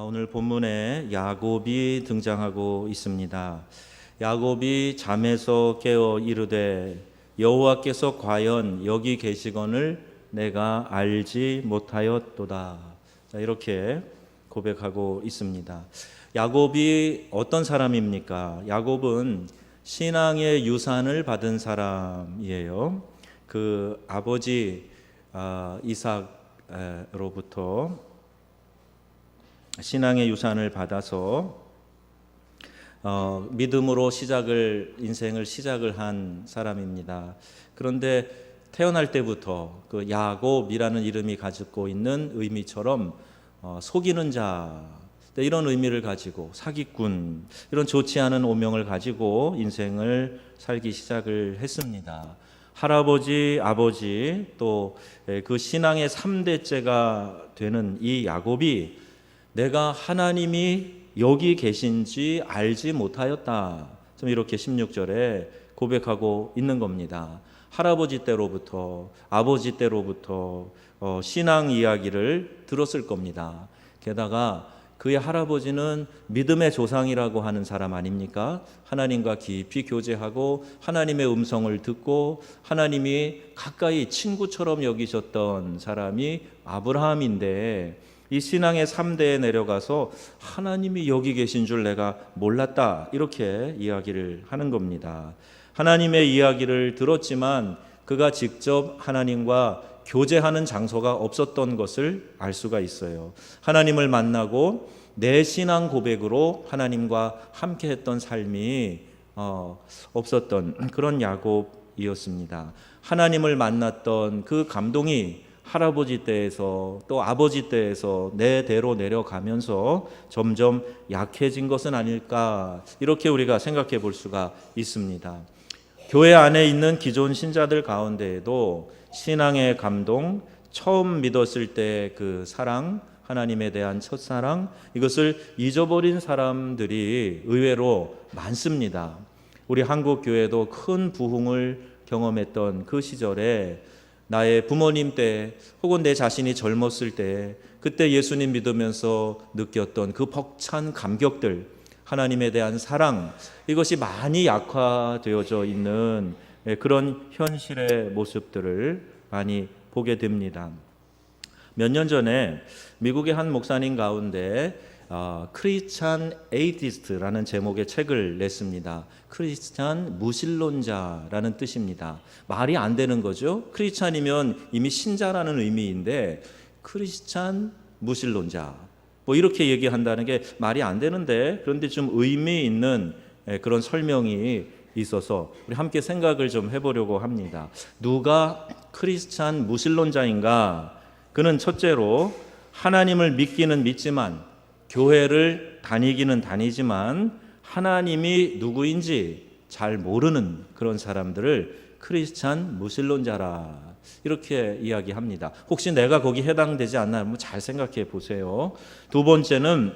오늘 본문에 야곱이 등장하고 있습니다. 야곱이 잠에서 깨어 이르되 여호와께서 과연 여기 계시거늘 내가 알지 못하였도다. 이렇게 고백하고 있습니다. 야곱이 어떤 사람입니까? 야곱은 신앙의 유산을 받은 사람이에요. 그 아버지 이삭으로부터 신앙의 유산을 받아서 믿음으로 인생을 시작을 한 사람입니다. 그런데 태어날 때부터 그 야곱이라는 이름이 가지고 있는 의미처럼 속이는 자, 이런 의미를 가지고 사기꾼, 이런 좋지 않은 오명을 가지고 인생을 살기 시작을 했습니다. 할아버지, 아버지, 또 그 신앙의 3대째가 되는 이 야곱이 내가 하나님이 여기 계신지 알지 못하였다. 좀 이렇게 16절에 고백하고 있는 겁니다. 할아버지 때로부터, 아버지 때로부터 신앙 이야기를 들었을 겁니다. 게다가 그의 할아버지는 믿음의 조상이라고 하는 사람 아닙니까? 하나님과 깊이 교제하고 하나님의 음성을 듣고 하나님이 가까이 친구처럼 여기셨던 사람이 아브라함인데, 이 신앙의 3대에 내려가서 하나님이 여기 계신 줄 내가 몰랐다, 이렇게 이야기를 하는 겁니다. 하나님의 이야기를 들었지만 그가 직접 하나님과 교제하는 장소가 없었던 것을 알 수가 있어요. 하나님을 만나고 내 신앙 고백으로 하나님과 함께 했던 삶이 없었던 그런 야곱이었습니다. 하나님을 만났던 그 감동이 할아버지 때에서 또 아버지 때에서 내 대로 내려가면서 점점 약해진 것은 아닐까, 이렇게 우리가 생각해 볼 수가 있습니다. 교회 안에 있는 기존 신자들 가운데에도 신앙의 감동, 처음 믿었을 때 그 사랑, 하나님에 대한 첫사랑, 이것을 잊어버린 사람들이 의외로 많습니다. 우리 한국 교회도 큰 부흥을 경험했던 그 시절에 나의 부모님 때 혹은 내 자신이 젊었을 때 그때 예수님 믿으면서 느꼈던 그 벅찬 감격들, 하나님에 대한 사랑, 이것이 많이 약화되어져 있는 그런 현실의 모습들을 많이 보게 됩니다. 몇 년 전에 미국의 한 목사님 가운데 크리스찬 에이티스트라는 제목의 책을 냈습니다. 크리스찬 무신론자라는 뜻입니다. 말이 안 되는 거죠. 크리스찬이면 이미 신자라는 의미인데 크리스찬 무신론자, 이렇게 얘기한다는 게 말이 안 되는데, 그런데 좀 의미 있는 그런 설명이 있어서 우리 함께 생각을 좀 해보려고 합니다. 누가 크리스찬 무신론자인가? 그는 첫째로 하나님을 믿기는 믿지만, 교회를 다니기는 다니지만 하나님이 누구인지 잘 모르는 그런 사람들을 크리스찬 무신론자라, 이렇게 이야기합니다. 혹시 내가 거기 해당되지 않나 잘 생각해 보세요. 두 번째는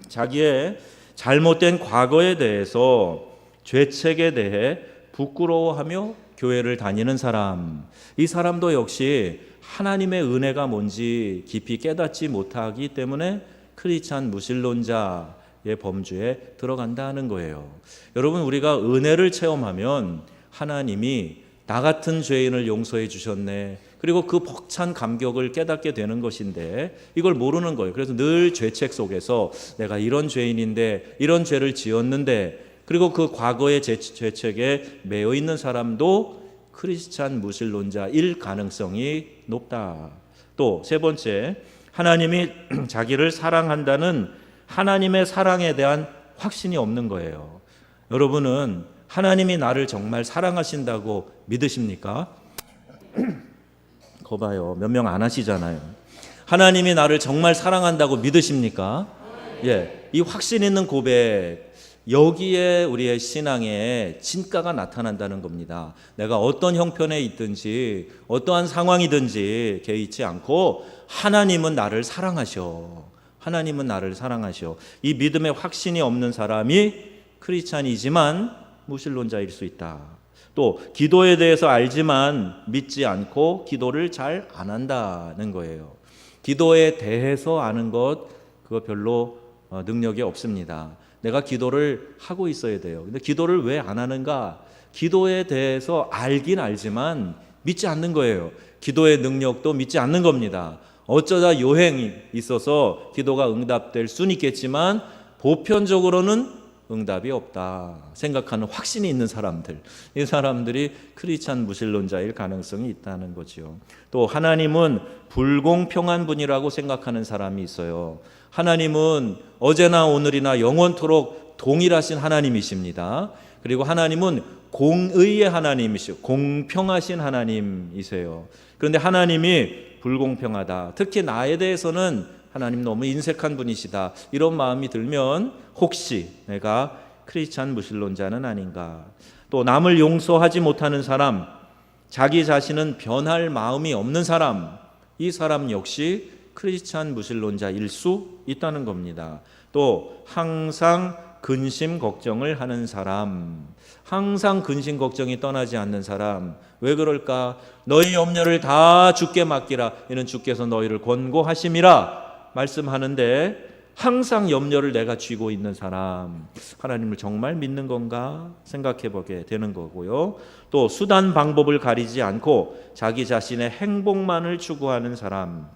자기의 잘못된 과거에 대해서, 죄책에 대해 부끄러워하며 교회를 다니는 사람, 이 사람도 역시 하나님의 은혜가 뭔지 깊이 깨닫지 못하기 때문에 크리스찬 무신론자의 범주에 들어간다는 거예요. 여러분, 우리가 은혜를 체험하면 하나님이 나 같은 죄인을 용서해 주셨네, 그리고 그 벅찬 감격을 깨닫게 되는 것인데 이걸 모르는 거예요. 그래서 늘 죄책 속에서 내가 이런 죄인인데, 이런 죄를 지었는데, 그리고 그 과거의 죄책에 매여 있는 사람도 크리스찬 무신론자일 가능성이 높다. 또 세 번째, 하나님이 자기를 사랑한다는 하나님의 사랑에 대한 확신이 없는 거예요. 여러분은 하나님이 나를 정말 사랑하신다고 믿으십니까? 거봐요, 몇 명 안 하시잖아요. 하나님이 나를 정말 사랑한다고 믿으십니까? 예, 이 확신 있는 고백, 여기에 우리의 신앙의 진가가 나타난다는 겁니다. 내가 어떤 형편에 있든지 어떠한 상황이든지 개의치 않고 하나님은 나를 사랑하셔. 하나님은 나를 사랑하셔. 이 믿음의 확신이 없는 사람이 크리스찬이지만 무신론자일 수 있다. 또 기도에 대해서 알지만 믿지 않고 기도를 잘 안 한다는 거예요. 기도에 대해서 아는 것, 그거 별로 능력이 없습니다. 내가 기도를 하고 있어야 돼요. 근데 기도를 왜 안 하는가? 기도에 대해서 알긴 알지만 믿지 않는 거예요. 기도의 능력도 믿지 않는 겁니다. 어쩌다 요행이 있어서 기도가 응답될 수는 있겠지만 보편적으로는 응답이 없다 생각하는 확신이 있는 사람들, 이 사람들이 크리스찬 무신론자일 가능성이 있다는 거죠. 또 하나님은 불공평한 분이라고 생각하는 사람이 있어요. 하나님은 어제나 오늘이나 영원토록 동일하신 하나님이십니다. 그리고 하나님은 공의의 하나님이시고 공평하신 하나님이세요. 그런데 하나님이 불공평하다, 특히 나에 대해서는 하나님 너무 인색한 분이시다, 이런 마음이 들면 혹시 내가 크리스찬 무신론자는 아닌가. 또 남을 용서하지 못하는 사람, 자기 자신은 변할 마음이 없는 사람, 이 사람 역시 크리스찬 무신론자일 수 있다는 겁니다. 또 항상 근심 걱정을 하는 사람, 항상 근심 걱정이 떠나지 않는 사람. 왜 그럴까? 너희 염려를 다 주께 맡기라, 이는 주께서 너희를 권고하심이라 말씀하는데 항상 염려를 내가 쥐고 있는 사람, 하나님을 정말 믿는 건가 생각해 보게 되는 거고요. 또 수단 방법을 가리지 않고 자기 자신의 행복만을 추구하는 사람,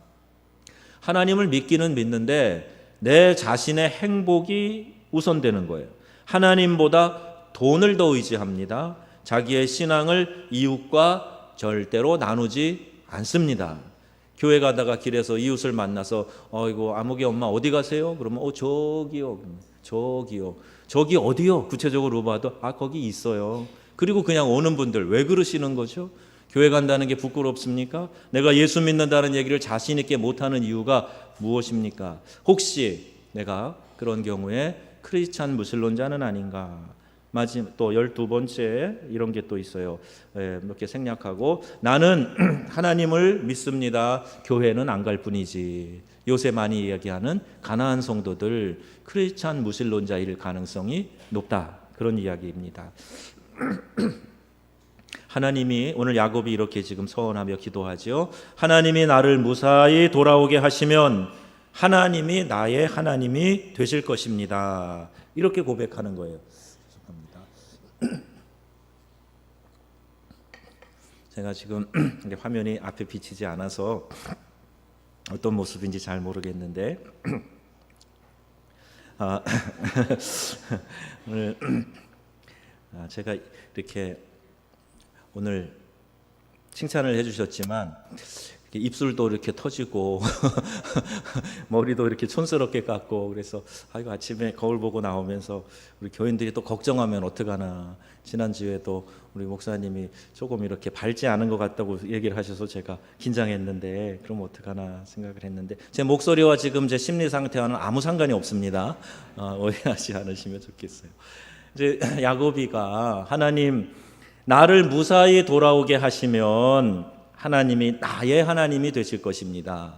하나님을 믿기는 믿는데 내 자신의 행복이 우선되는 거예요. 하나님보다 돈을 더 의지합니다. 자기의 신앙을 이웃과 절대로 나누지 않습니다. 교회 가다가 길에서 이웃을 만나서 이거 아무개 엄마 어디 가세요? 그러면 저기요. 저기 어디요? 구체적으로 봐도 거기 있어요. 그리고 그냥 오는 분들 왜 그러시는 거죠? 교회 간다는 게 부끄럽습니까? 내가 예수 믿는다는 얘기를 자신 있게 못하는 이유가 무엇입니까? 혹시 내가 그런 경우에 크리스찬 무신론자는 아닌가? 마지막 또 12번째 이런 게 또 있어요. 몇 개 생략하고, 나는 하나님을 믿습니다. 교회는 안 갈 뿐이지. 요새 많이 이야기하는 가나안 성도들 크리스찬 무신론자일 가능성이 높다, 그런 이야기입니다. 하나님이, 오늘 야곱이 이렇게 지금 서원하며 기도하죠. 하나님이 나를 무사히 돌아오게 하시면 하나님이 나의 하나님이 되실 것입니다. 이렇게 고백하는 거예요. 제가 지금 화면이 앞에 비치지 않아서 어떤 모습인지 잘 모르겠는데 오늘 제가 이렇게 오늘 칭찬을 해주셨지만 입술도 이렇게 터지고 머리도 이렇게 촌스럽게 깎고, 그래서 이거 아침에 거울 보고 나오면서 우리 교인들이 또 걱정하면 어떡하나. 지난주에도 우리 목사님이 조금 이렇게 밝지 않은 것 같다고 얘기를 하셔서 제가 긴장했는데 그럼 어떡하나 생각을 했는데, 제 목소리와 지금 제 심리 상태와는 아무 상관이 없습니다. 오해하지 않으시면 좋겠어요. 이제 야곱이가 하나님 나를 무사히 돌아오게 하시면 하나님이 나의 하나님이 되실 것입니다.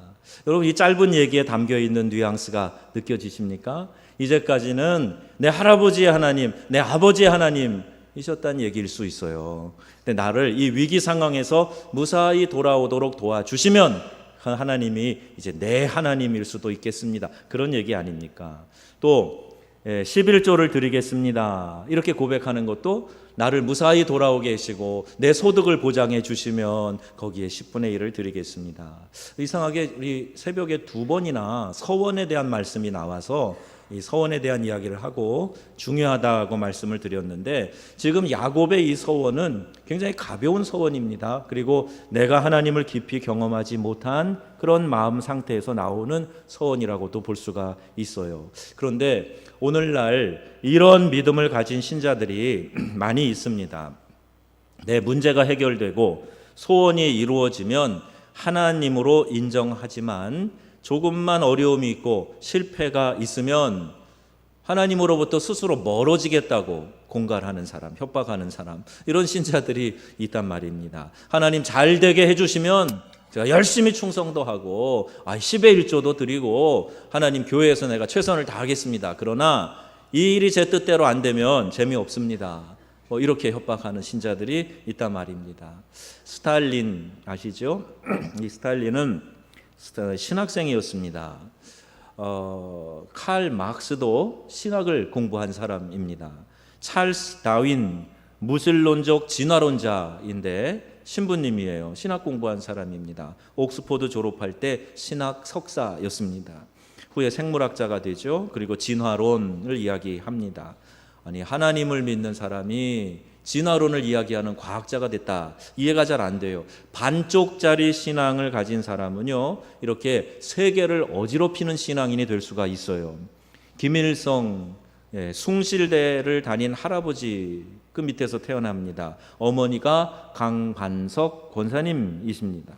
여러분, 이 짧은 얘기에 담겨 있는 뉘앙스가 느껴지십니까? 이제까지는 내 할아버지의 하나님, 내 아버지의 하나님이셨다는 얘기일 수 있어요. 근데 나를 이 위기 상황에서 무사히 돌아오도록 도와주시면 하나님이 이제 내 하나님일 수도 있겠습니다. 그런 얘기 아닙니까? 또 11조를 드리겠습니다, 이렇게 고백하는 것도 나를 무사히 돌아오게 하시고 내 소득을 보장해 주시면 거기에 10분의 1을 드리겠습니다. 이상하게 우리 새벽에 2번이나 서원에 대한 말씀이 나와서 이 서원에 대한 이야기를 하고 중요하다고 말씀을 드렸는데, 지금 야곱의 이 서원은 굉장히 가벼운 서원입니다. 그리고 내가 하나님을 깊이 경험하지 못한 그런 마음 상태에서 나오는 서원이라고도 볼 수가 있어요. 그런데 오늘날 이런 믿음을 가진 신자들이 많이 있습니다. 내 문제가 해결되고 소원이 이루어지면 하나님으로 인정하지만 조금만 어려움이 있고 실패가 있으면 하나님으로부터 스스로 멀어지겠다고 공갈하는 사람, 협박하는 사람, 이런 신자들이 있단 말입니다. 하나님 잘 되게 해주시면 제가 열심히 충성도 하고 10의 1조도 드리고 하나님 교회에서 내가 최선을 다하겠습니다. 그러나 이 일이 제 뜻대로 안 되면 재미없습니다. 이렇게 협박하는 신자들이 있단 말입니다. 스탈린 아시죠? 이 스탈린은 신학생이었습니다. 칼 막스도 신학을 공부한 사람입니다. 찰스 다윈 무신론적 진화론자인데 신부님이에요. 신학 공부한 사람입니다. 옥스포드 졸업할 때 신학 석사였습니다. 후에 생물학자가 되죠. 그리고 진화론을 이야기합니다. 아니, 하나님을 믿는 사람이 진화론을 이야기하는 과학자가 됐다. 이해가 잘 안 돼요. 반쪽짜리 신앙을 가진 사람은요, 이렇게 세계를 어지럽히는 신앙인이 될 수가 있어요. 김일성 숭실대를 다닌 할아버지 그 밑에서 태어납니다. 어머니가 강반석 권사님이십니다.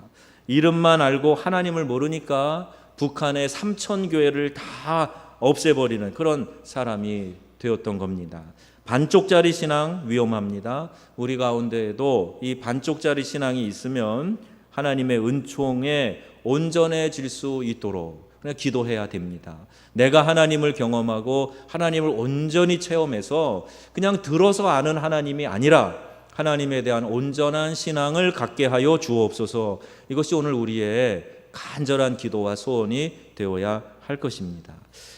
이름만 알고 하나님을 모르니까 북한의 3,000교회를 다 없애버리는 그런 사람이 되었던 겁니다. 반쪽짜리 신앙 위험합니다. 우리 가운데에도 이 반쪽짜리 신앙이 있으면 하나님의 은총에 온전해질 수 있도록 그냥 기도해야 됩니다. 내가 하나님을 경험하고 하나님을 온전히 체험해서 그냥 들어서 아는 하나님이 아니라 하나님에 대한 온전한 신앙을 갖게 하여 주옵소서. 이것이 오늘 우리의 간절한 기도와 소원이 되어야 할 것입니다.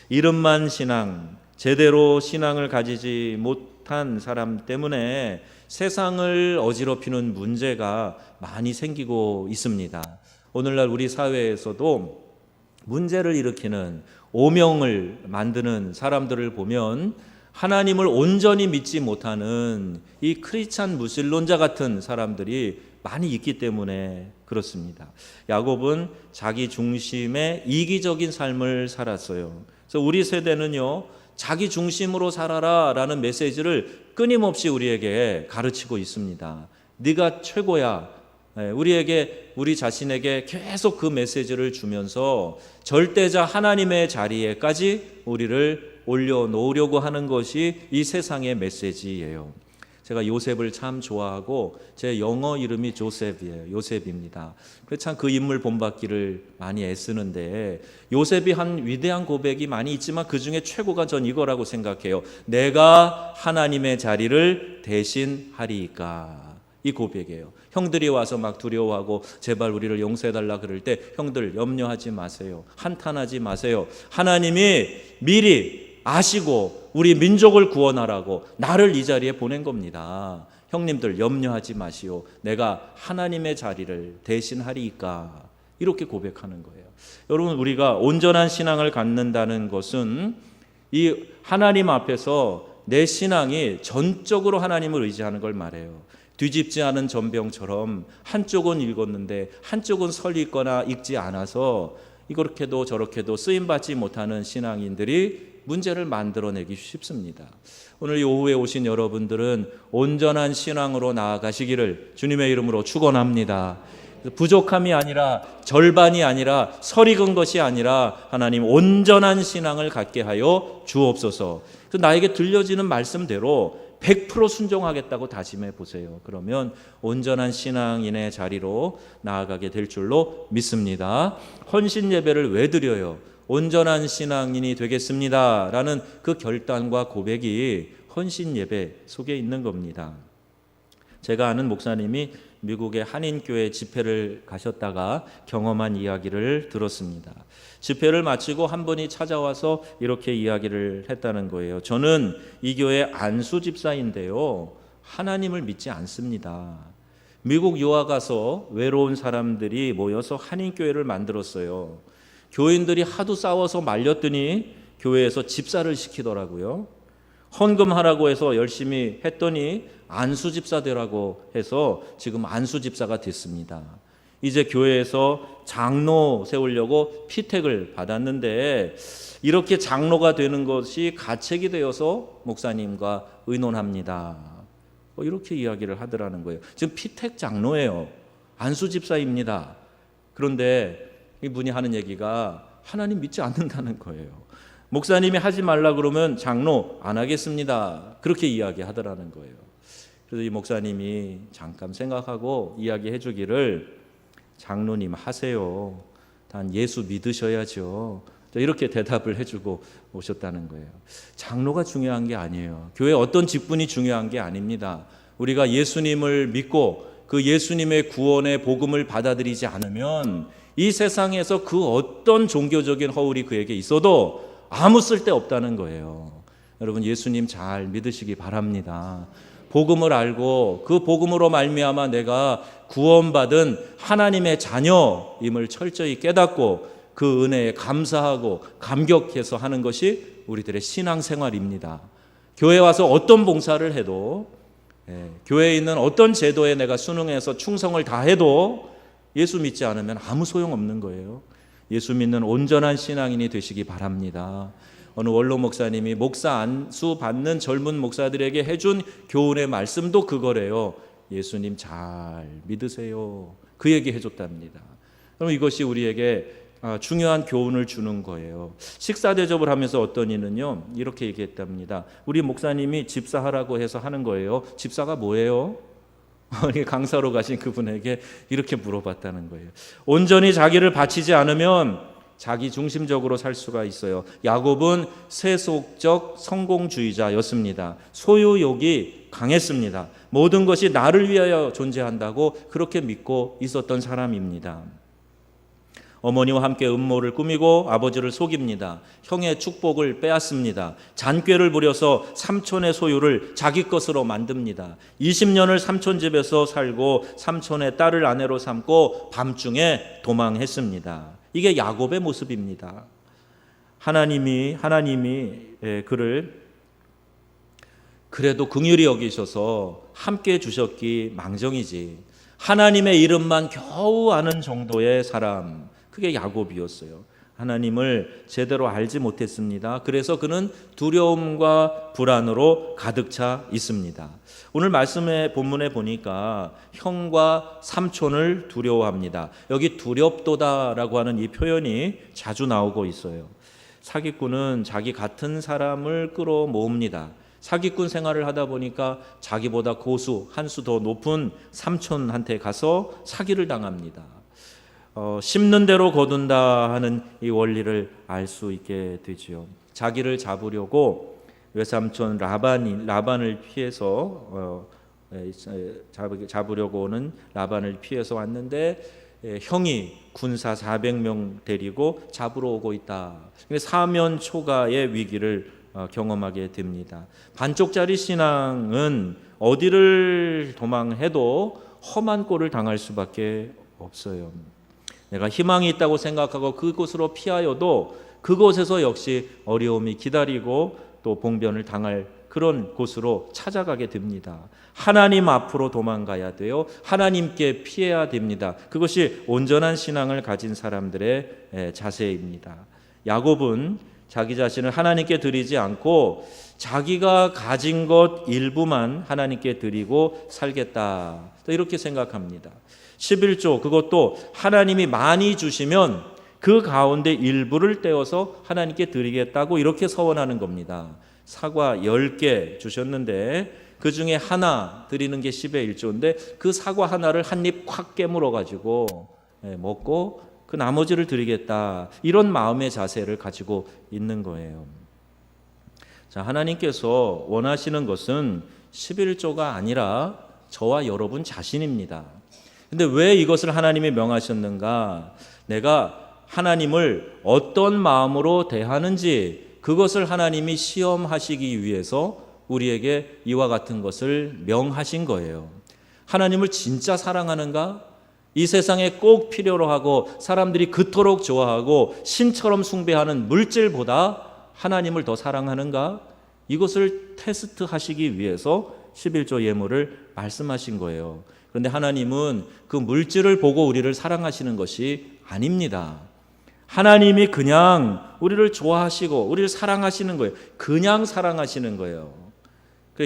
이름만 신앙, 제대로 신앙을 가지지 못한 사람 때문에 세상을 어지럽히는 문제가 많이 생기고 있습니다. 오늘날 우리 사회에서도 문제를 일으키는 오명을 만드는 사람들을 보면 하나님을 온전히 믿지 못하는 이 크리스찬 무신론자 같은 사람들이 많이 있기 때문에 그렇습니다. 야곱은 자기 중심의 이기적인 삶을 살았어요. 그래서 우리 세대는요, 자기 중심으로 살아라 라는 메시지를 끊임없이 우리에게 가르치고 있습니다. 네가 최고야. 우리 자신에게 계속 그 메시지를 주면서 절대자 하나님의 자리에까지 우리를 올려놓으려고 하는 것이 이 세상의 메시지예요. 제가 요셉을 참 좋아하고 제 영어 이름이 조셉이에요. 요셉입니다. 그래서 참 그 인물 본받기를 많이 애쓰는데 요셉이 한 위대한 고백이 많이 있지만 그 중에 최고가 전 이거라고 생각해요. 내가 하나님의 자리를 대신하리이까. 이 고백이에요. 형들이 와서 막 두려워하고 제발 우리를 용서해달라 그럴 때 형들 염려하지 마세요. 한탄하지 마세요. 하나님이 미리 아시고 우리 민족을 구원하라고 나를 이 자리에 보낸 겁니다. 형님들 염려하지 마시오. 내가 하나님의 자리를 대신하리이까. 이렇게 고백하는 거예요. 여러분, 우리가 온전한 신앙을 갖는다는 것은 이 하나님 앞에서 내 신앙이 전적으로 하나님을 의지하는 걸 말해요. 뒤집지 않은 전병처럼 한쪽은 읽었는데 한쪽은 설리거나 읽지 않아서 이렇게도 저렇게도 쓰임받지 못하는 신앙인들이 문제를 만들어내기 쉽습니다. 오늘 이 오후에 오신 여러분들은 온전한 신앙으로 나아가시기를 주님의 이름으로 축원합니다. 부족함이 아니라 절반이 아니라 설익은 것이 아니라 하나님 온전한 신앙을 갖게 하여 주옵소서. 그래서 나에게 들려지는 말씀대로 100% 순종하겠다고 다짐해 보세요. 그러면 온전한 신앙인의 자리로 나아가게 될 줄로 믿습니다. 헌신 예배를 왜 드려요? 온전한 신앙인이 되겠습니다 라는 그 결단과 고백이 헌신 예배 속에 있는 겁니다. 제가 아는 목사님이 미국의 한인교회 집회를 가셨다가 경험한 이야기를 들었습니다. 집회를 마치고 한 분이 찾아와서 이렇게 이야기를 했다는 거예요. 저는 이 교회 안수 집사인데요, 하나님을 믿지 않습니다. 미국 유학 가서 외로운 사람들이 모여서 한인교회를 만들었어요. 교인들이 하도 싸워서 말렸더니 교회에서 집사를 시키더라고요. 헌금하라고 해서 열심히 했더니 안수집사 되라고 해서 지금 안수집사가 됐습니다. 이제 교회에서 장로 세우려고 피택을 받았는데 이렇게 장로가 되는 것이 가책이 되어서 목사님과 의논합니다. 이렇게 이야기를 하더라는 거예요. 지금 피택 장로예요. 안수집사입니다. 그런데 이분이 하는 얘기가 하나님 믿지 않는다는 거예요. 목사님이 하지 말라 그러면 장로 안 하겠습니다. 그렇게 이야기하더라는 거예요. 그래서 이 목사님이 잠깐 생각하고 이야기해 주기를 장로님 하세요. 단 예수 믿으셔야죠. 이렇게 대답을 해주고 오셨다는 거예요. 장로가 중요한 게 아니에요. 교회 어떤 직분이 중요한 게 아닙니다. 우리가 예수님을 믿고 그 예수님의 구원의 복음을 받아들이지 않으면 이 세상에서 그 어떤 종교적인 허울이 그에게 있어도 아무 쓸데 없다는 거예요. 여러분, 예수님 잘 믿으시기 바랍니다. 복음을 알고 그 복음으로 말미암아 내가 구원받은 하나님의 자녀임을 철저히 깨닫고 그 은혜에 감사하고 감격해서 하는 것이 우리들의 신앙생활입니다. 교회 와서 어떤 봉사를 해도, 교회에 있는 어떤 제도에 내가 순응해서 충성을 다해도 예수 믿지 않으면 아무 소용없는 거예요. 예수 믿는 온전한 신앙인이 되시기 바랍니다. 어느 원로 목사님이 목사 안수 받는 젊은 목사들에게 해준 교훈의 말씀도 그거래요. 예수님 잘 믿으세요. 그 얘기 해줬답니다. 그럼 이것이 우리에게 중요한 교훈을 주는 거예요. 식사 대접을 하면서 어떤 이는요 이렇게 얘기했답니다. 우리 목사님이 집사하라고 해서 하는 거예요. 집사가 뭐예요? 강사로 가신 그분에게 이렇게 물어봤다는 거예요. 온전히 자기를 바치지 않으면 자기 중심적으로 살 수가 있어요. 야곱은 세속적 성공주의자였습니다. 소유욕이 강했습니다. 모든 것이 나를 위하여 존재한다고 그렇게 믿고 있었던 사람입니다. 어머니와 함께 음모를 꾸미고 아버지를 속입니다. 형의 축복을 빼앗습니다. 잔꾀를 부려서 삼촌의 소유를 자기 것으로 만듭니다. 20년을 삼촌 집에서 살고 삼촌의 딸을 아내로 삼고 밤중에 도망했습니다. 이게 야곱의 모습입니다. 하나님이 그를 그래도 긍휼히 여기셔서 함께 주셨기 망정이지. 하나님의 이름만 겨우 아는 정도의 사람, 그게 야곱이었어요. 하나님을 제대로 알지 못했습니다. 그래서 그는 두려움과 불안으로 가득 차 있습니다. 오늘 말씀의 본문에 보니까 형과 삼촌을 두려워합니다. 여기 두렵도다라고 하는 이 표현이 자주 나오고 있어요. 사기꾼은 자기 같은 사람을 끌어모읍니다. 사기꾼 생활을 하다 보니까 자기보다 고수, 한 수 더 높은 삼촌한테 가서 사기를 당합니다. 심는 대로 거둔다 하는 이 원리를 알 수 있게 되지요. 자기를 잡으려고 외삼촌 라반을 피해서 잡으려고 오는 라반을 피해서 왔는데 형이 군사 400명 데리고 잡으러 오고 있다. 사면 초가의 위기를 경험하게 됩니다. 반쪽짜리 신앙은 어디를 도망해도 험한 꼴을 당할 수밖에 없어요. 내가 희망이 있다고 생각하고 그곳으로 피하여도 그곳에서 역시 어려움이 기다리고 또 봉변을 당할 그런 곳으로 찾아가게 됩니다. 하나님 앞으로 도망가야 돼요. 하나님께 피해야 됩니다. 그것이 온전한 신앙을 가진 사람들의 자세입니다. 야곱은 자기 자신을 하나님께 드리지 않고 자기가 가진 것 일부만 하나님께 드리고 살겠다, 이렇게 생각합니다. 11조, 그것도 하나님이 많이 주시면 그 가운데 일부를 떼어서 하나님께 드리겠다고 이렇게 서원하는 겁니다. 사과 10개 주셨는데 그 중에 하나 드리는 게 10의 1조인데 그 사과 하나를 한 입 콱 깨물어 가지고 먹고 그 나머지를 드리겠다, 이런 마음의 자세를 가지고 있는 거예요. 자, 하나님께서 원하시는 것은 11조가 아니라 저와 여러분 자신입니다. 근데 왜 이것을 하나님이 명하셨는가? 내가 하나님을 어떤 마음으로 대하는지 그것을 하나님이 시험하시기 위해서 우리에게 이와 같은 것을 명하신 거예요. 하나님을 진짜 사랑하는가? 이 세상에 꼭 필요로 하고 사람들이 그토록 좋아하고 신처럼 숭배하는 물질보다 하나님을 더 사랑하는가? 이것을 테스트하시기 위해서 11조 예물을 말씀하신 거예요. 그런데 하나님은 그 물질을 보고 우리를 사랑하시는 것이 아닙니다. 하나님이 그냥 우리를 좋아하시고 우리를 사랑하시는 거예요. 그냥 사랑하시는 거예요.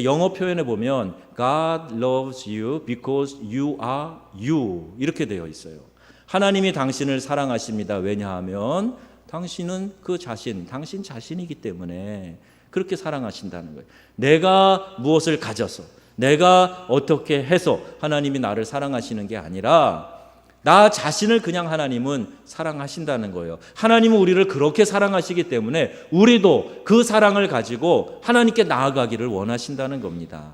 영어 표현에 보면 God loves you because you are you, 이렇게 되어 있어요. 하나님이 당신을 사랑하십니다. 왜냐하면 당신은 그 자신, 당신 자신이기 때문에 그렇게 사랑하신다는 거예요. 내가 무엇을 가져서, 내가 어떻게 해서 하나님이 나를 사랑하시는 게 아니라 나 자신을 그냥 하나님은 사랑하신다는 거예요. 하나님은 우리를 그렇게 사랑하시기 때문에 우리도 그 사랑을 가지고 하나님께 나아가기를 원하신다는 겁니다.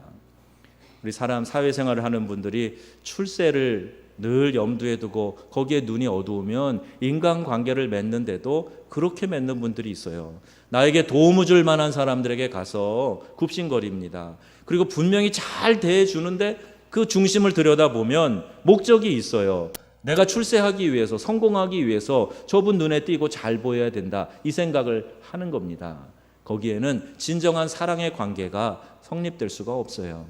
우리 사회생활을 하는 분들이 출세를 늘 염두에 두고 거기에 눈이 어두우면 인간관계를 맺는데도 그렇게 맺는 분들이 있어요. 나에게 도움을 줄 만한 사람들에게 가서 굽신거립니다. 그리고 분명히 잘 대해주는데 그 중심을 들여다보면 목적이 있어요. 내가 출세하기 위해서, 성공하기 위해서 저분 눈에 띄고 잘 보여야 된다, 이 생각을 하는 겁니다. 거기에는 진정한 사랑의 관계가 성립될 수가 없어요.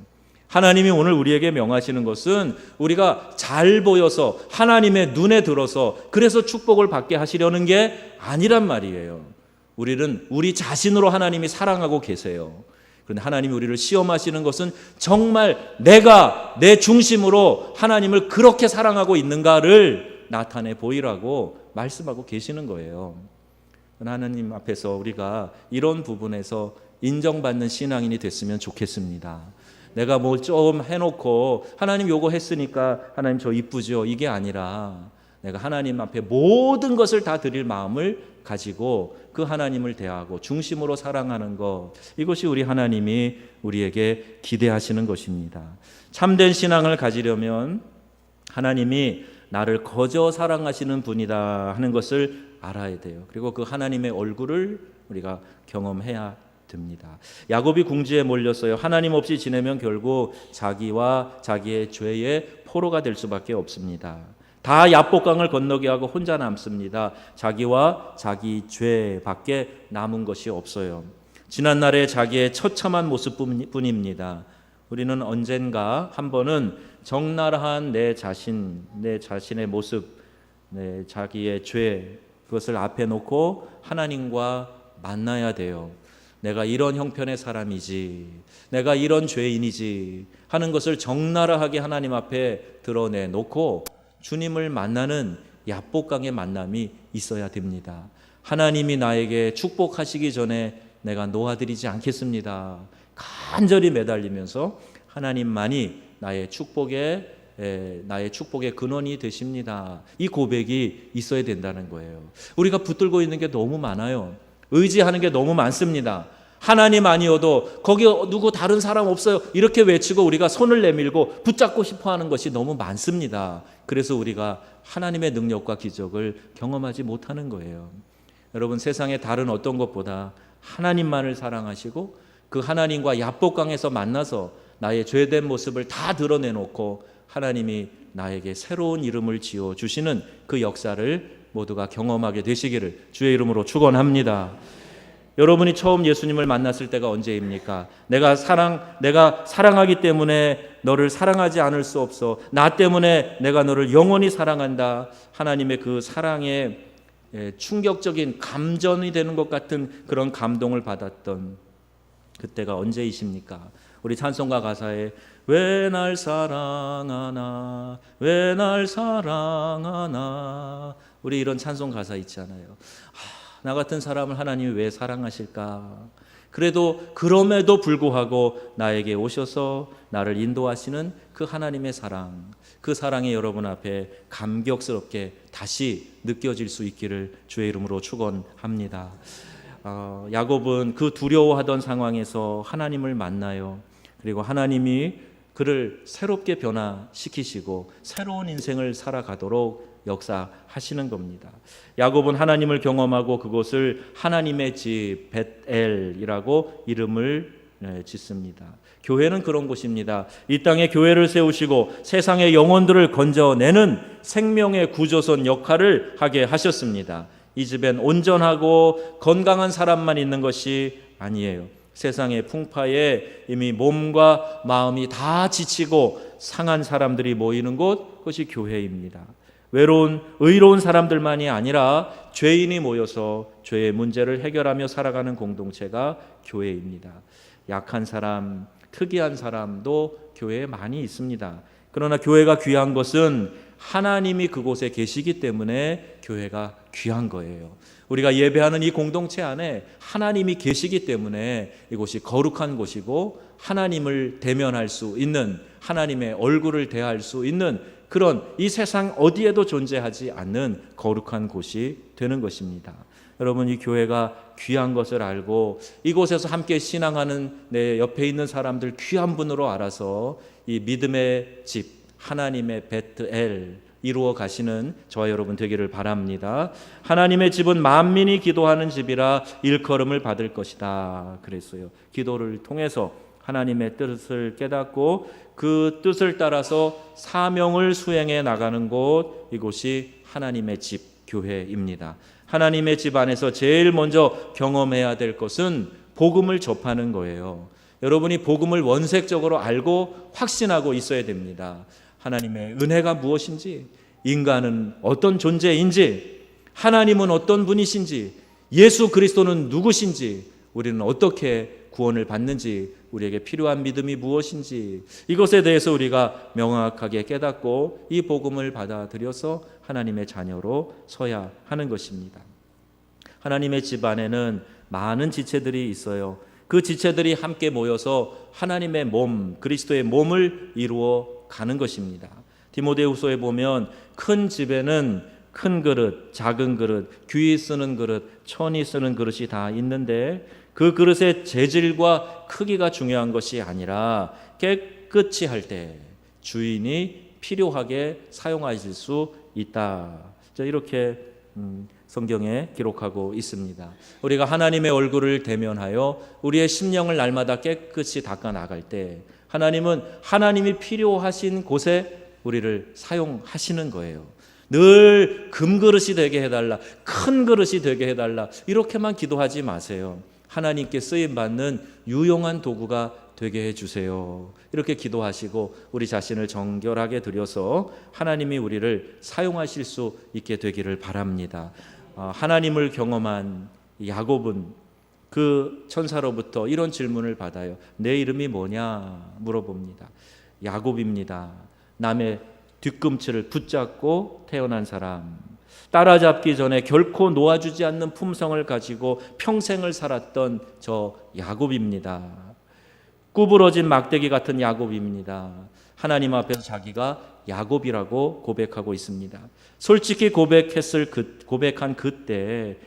하나님이 오늘 우리에게 명하시는 것은 우리가 잘 보여서 하나님의 눈에 들어서 그래서 축복을 받게 하시려는 게 아니란 말이에요. 우리는 우리 자신으로 하나님이 사랑하고 계세요. 그런데 하나님이 우리를 시험하시는 것은 정말 내가 내 중심으로 하나님을 그렇게 사랑하고 있는가를 나타내 보이라고 말씀하고 계시는 거예요. 하나님 앞에서 우리가 이런 부분에서 인정받는 신앙인이 됐으면 좋겠습니다. 내가 뭘 좀 해놓고 하나님 요거 했으니까 하나님 저 이쁘죠, 이게 아니라 내가 하나님 앞에 모든 것을 다 드릴 마음을 가지고 그 하나님을 대하고 중심으로 사랑하는 것, 이것이 우리 하나님이 우리에게 기대하시는 것입니다. 참된 신앙을 가지려면 하나님이 나를 거저 사랑하시는 분이다 하는 것을 알아야 돼요. 그리고 그 하나님의 얼굴을 우리가 경험해야 됩니다. 야곱이 궁지에 몰렸어요. 하나님 없이 지내면 결국 자기와 자기의 죄의 포로가 될 수밖에 없습니다. 다 야복강을 건너게 하고 혼자 남습니다. 자기와 자기 죄밖에 남은 것이 없어요. 지난날의 자기의 처참한 모습뿐입니다. 우리는 언젠가 한 번은 적나라한 내 자신의 모습, 자기의 죄, 그것을 앞에 놓고 하나님과 만나야 돼요. 내가 이런 형편의 사람이지, 내가 이런 죄인이지 하는 것을 적나라하게 하나님 앞에 드러내놓고 주님을 만나는 야복강의 만남이 있어야 됩니다. 하나님이 나에게 축복하시기 전에 내가 놓아드리지 않겠습니다. 간절히 매달리면서 하나님만이 나의 축복의 근원이 되십니다. 이 고백이 있어야 된다는 거예요. 우리가 붙들고 있는 게 너무 많아요. 의지하는 게 너무 많습니다. 하나님 아니어도 거기 누구 다른 사람 없어요, 이렇게 외치고 우리가 손을 내밀고 붙잡고 싶어하는 것이 너무 많습니다. 그래서 우리가 하나님의 능력과 기적을 경험하지 못하는 거예요. 여러분, 세상의 다른 어떤 것보다 하나님만을 사랑하시고 그 하나님과 야복강에서 만나서 나의 죄된 모습을 다 드러내놓고 하나님이 나에게 새로운 이름을 지어주시는 그 역사를 모두가 경험하게 되시기를 주의 이름으로 축원합니다. 여러분이 처음 예수님을 만났을 때가 언제입니까? 내가 사랑하기 때문에 너를 사랑하지 않을 수 없어, 나 때문에 내가 너를 영원히 사랑한다, 하나님의 그 사랑에 충격적인 감전이 되는 것 같은 그런 감동을 받았던 그때가 언제이십니까? 우리 찬송가 가사에 왜 날 사랑하나, 왜 날 사랑하나, 우리 이런 찬송 가사 있잖아요. 나 같은 사람을 하나님이 왜 사랑하실까? 그럼에도 불구하고 나에게 오셔서 나를 인도하시는 그 하나님의 사랑, 그 사랑이 여러분 앞에 감격스럽게 다시 느껴질 수 있기를 주의 이름으로 축원합니다. 야곱은 그 두려워하던 상황에서 하나님을 만나요. 그리고 하나님이 그를 새롭게 변화시키시고 새로운 인생을 살아가도록 역사하시는 겁니다. 야곱은 하나님을 경험하고 그곳을 하나님의 집 벳엘이라고 이름을 짓습니다. 교회는 그런 곳입니다. 이 땅에 교회를 세우시고 세상의 영혼들을 건져내는 생명의 구조선 역할을 하게 하셨습니다. 이 집엔 온전하고 건강한 사람만 있는 것이 아니에요. 세상의 풍파에 이미 몸과 마음이 다 지치고 상한 사람들이 모이는 곳, 그것이 교회입니다. 외로운 의로운 사람들만이 아니라 죄인이 모여서 죄의 문제를 해결하며 살아가는 공동체가 교회입니다. 약한 사람, 특이한 사람도 교회에 많이 있습니다. 그러나 교회가 귀한 것은 하나님이 그곳에 계시기 때문에 교회가 귀한 거예요. 우리가 예배하는 이 공동체 안에 하나님이 계시기 때문에 이곳이 거룩한 곳이고 하나님을 대면할 수 있는, 하나님의 얼굴을 대할 수 있는 그런 이 세상 어디에도 존재하지 않는 거룩한 곳이 되는 것입니다. 여러분, 이 교회가 귀한 것을 알고 이곳에서 함께 신앙하는 내 옆에 있는 사람들 귀한 분으로 알아서 이 믿음의 집, 하나님의 베트엘 이루어 가시는 저와 여러분 되기를 바랍니다. 하나님의 집은 만민이 기도하는 집이라 일컬음을 받을 것이다 그랬어요. 기도를 통해서 하나님의 뜻을 깨닫고 그 뜻을 따라서 사명을 수행해 나가는 곳, 이곳이 하나님의 집, 교회입니다. 하나님의 집 안에서 제일 먼저 경험해야 될 것은 복음을 접하는 거예요. 여러분이 복음을 원색적으로 알고 확신하고 있어야 됩니다. 하나님의 은혜가 무엇인지, 인간은 어떤 존재인지, 하나님은 어떤 분이신지, 예수 그리스도는 누구신지, 우리는 어떻게 구원을 받는지, 우리에게 필요한 믿음이 무엇인지, 이것에 대해서 우리가 명확하게 깨닫고 이 복음을 받아들여서 하나님의 자녀로 서야 하는 것입니다. 하나님의 집 안에는 많은 지체들이 있어요. 그 지체들이 함께 모여서 하나님의 몸, 그리스도의 몸을 이루어 가는 것입니다. 디모데후서에 보면 큰 집에는 큰 그릇, 작은 그릇, 귀히 쓰는 그릇, 천이 쓰는 그릇이 다 있는데 그 그릇의 재질과 크기가 중요한 것이 아니라 깨끗이 할 때 주인이 필요하게 사용하실 수 있다. 이렇게 성경에 기록하고 있습니다. 우리가 하나님의 얼굴을 대면하여 우리의 심령을 날마다 깨끗이 닦아 나갈 때 하나님은 하나님이 필요하신 곳에 우리를 사용하시는 거예요. 늘 금그릇이 되게 해달라, 큰 그릇이 되게 해달라, 이렇게만 기도하지 마세요. 하나님께 쓰임받는 유용한 도구가 되게 해주세요. 이렇게 기도하시고 우리 자신을 정결하게 드려서 하나님이 우리를 사용하실 수 있게 되기를 바랍니다. 하나님을 경험한 야곱은 그 천사로부터 이런 질문을 받아요. 내 이름이 뭐냐 물어봅니다. 야곱입니다. 남의 뒤꿈치를 붙잡고 태어난 사람, 따라잡기 전에 결코 놓아주지 않는 품성을 가지고 평생을 살았던 저 야곱입니다. 구부러진 막대기 같은 야곱입니다. 하나님 앞에서 자기가 야곱이라고 고백하고 있습니다. 솔직히 고백한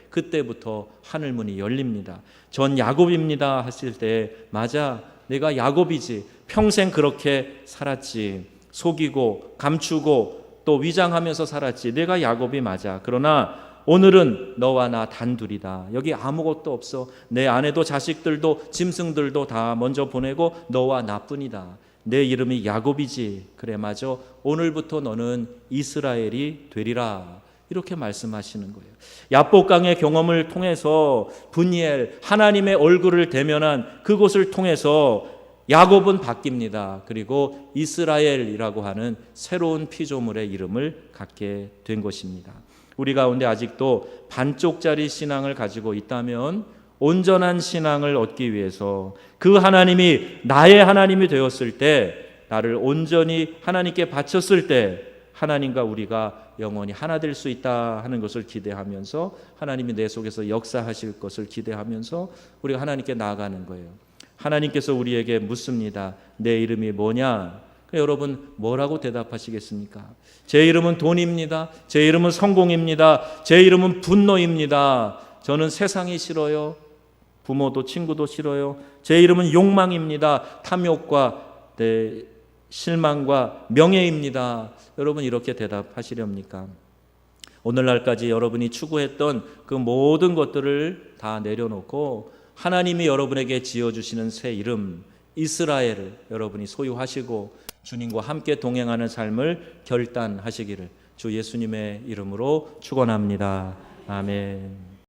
그때부터 하늘 문이 열립니다. 전 야곱입니다 하실 때, 맞아, 내가 야곱이지, 평생 그렇게 살았지, 속이고 감추고 또 위장하면서 살았지, 내가 야곱이 맞아. 그러나 오늘은 너와 나 단둘이다. 여기 아무것도 없어. 내 아내도 자식들도 짐승들도 다 먼저 보내고 너와 나뿐이다. 내 이름이 야곱이지. 그래, 맞아. 오늘부터 너는 이스라엘이 되리라. 이렇게 말씀하시는 거예요. 야복강의 경험을 통해서 분이엘, 하나님의 얼굴을 대면한 그곳을 통해서 야곱은 바뀝니다. 그리고 이스라엘이라고 하는 새로운 피조물의 이름을 갖게 된 것입니다. 우리 가운데 아직도 반쪽짜리 신앙을 가지고 있다면 온전한 신앙을 얻기 위해서 그 하나님이 나의 하나님이 되었을 때, 나를 온전히 하나님께 바쳤을 때 하나님과 우리가 영원히 하나 될 수 있다 하는 것을 기대하면서, 하나님이 내 속에서 역사하실 것을 기대하면서 우리가 하나님께 나아가는 거예요. 하나님께서 우리에게 묻습니다. 내 이름이 뭐냐? 여러분 뭐라고 대답하시겠습니까? 제 이름은 돈입니다. 제 이름은 성공입니다. 제 이름은 분노입니다. 저는 세상이 싫어요. 부모도 친구도 싫어요. 제 이름은 욕망입니다. 탐욕과 실망과 명예입니다. 여러분 이렇게 대답하시렵니까? 오늘날까지 여러분이 추구했던 그 모든 것들을 다 내려놓고 하나님이 여러분에게 지어주시는 새 이름 이스라엘을 여러분이 소유하시고 주님과 함께 동행하는 삶을 결단하시기를 주 예수님의 이름으로 축원합니다. 아멘.